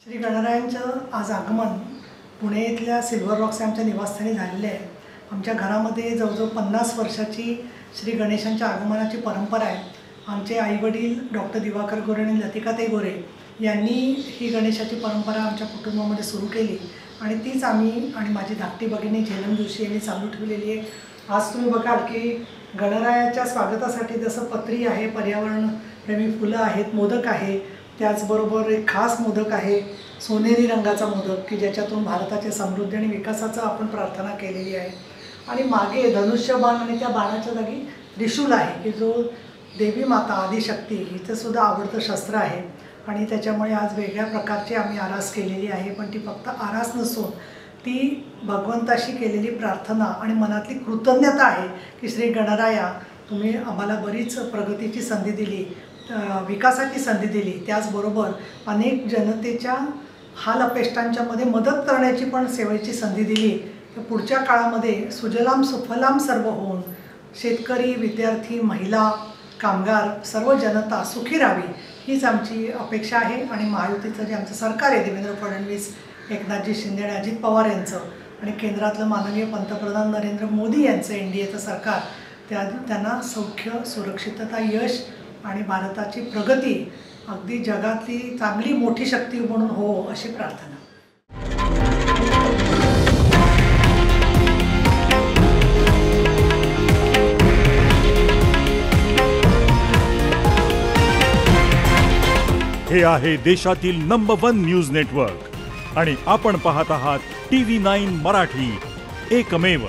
श्री गणरायांचं आज आगमन पुणे इथल्या सिल्वर रॉक्स आमच्या निवासस्थानी झालेले आहे। आमच्या घरामध्ये जवळजवळ 50 वर्षाची श्री गणेशांच्या आगमनाची परंपरा आहे। आमचे आईवडील डॉक्टर दिवाकर गोरे आणि लतिकाताई गोरे यांनी ही गणेशाची परंपरा आमच्या कुटुंबामध्ये सुरू केली आणि तीच आम्ही आणि माझी धाकटी भगिनी झेलम जोशी यांनी चालू ठेवलेली आहे। आज तुम्ही बघाल की गणरायाच्या स्वागतासाठी जसं पत्री आहे, पर्यावरण प्रेमी फुलं आहेत, मोदक आहे, त्याचबरोबर एक खास मोदक आहे सोनेरी रंगाचा मोदक की ज्याच्यातून भारताच्या समृद्धी आणि विकासाचं आपण प्रार्थना केलेली आहे। आणि मागे धनुष्यबाण आणि त्या बाणाच्या जागी त्रिशूल आहे की जो देवी माता आदिशक्ती हिचं सुद्धा आवडतं शस्त्र आहे आणि त्याच्यामुळे आज वेगळ्या प्रकारची आम्ही आरास केलेली आहे। पण ती फक्त आरास नसून ती भगवंताशी केलेली प्रार्थना आणि मनातली कृतज्ञता आहे की श्री गणराया तुम्ही आम्हाला बरीच प्रगतीची संधी दिली, विकासाची संधी दिली, त्याचबरोबर अनेक जनतेच्या हाल अपेष्टांच्यामध्ये मदत करण्याची पण सेवेची संधी दिली। तर पुढच्या काळामध्ये सुजलाम सुफलाम सर्व होऊन शेतकरी, विद्यार्थी, महिला, कामगार, सर्व जनता सुखी राहावी हीच आमची अपेक्षा आहे। आणि महायुतीचं जे आमचं सरकार आहे देवेंद्र फडणवीस, एकनाथजी शिंदे आणि अजित पवार यांचं आणि केंद्रातलं माननीय पंतप्रधान नरेंद्र मोदी यांचं NDAचं सरकार त्यांना सौख्य, सुरक्षितता, यश आणि भारताची प्रगती अगदी जगातली चांगली मोठी शक्ती म्हणून हो अशी प्रार्थना। हे आहे देशातील नंबर 1 न्यूज नेटवर्क आणि आपण पाहत आहात TV9 मराठी, एकमेव।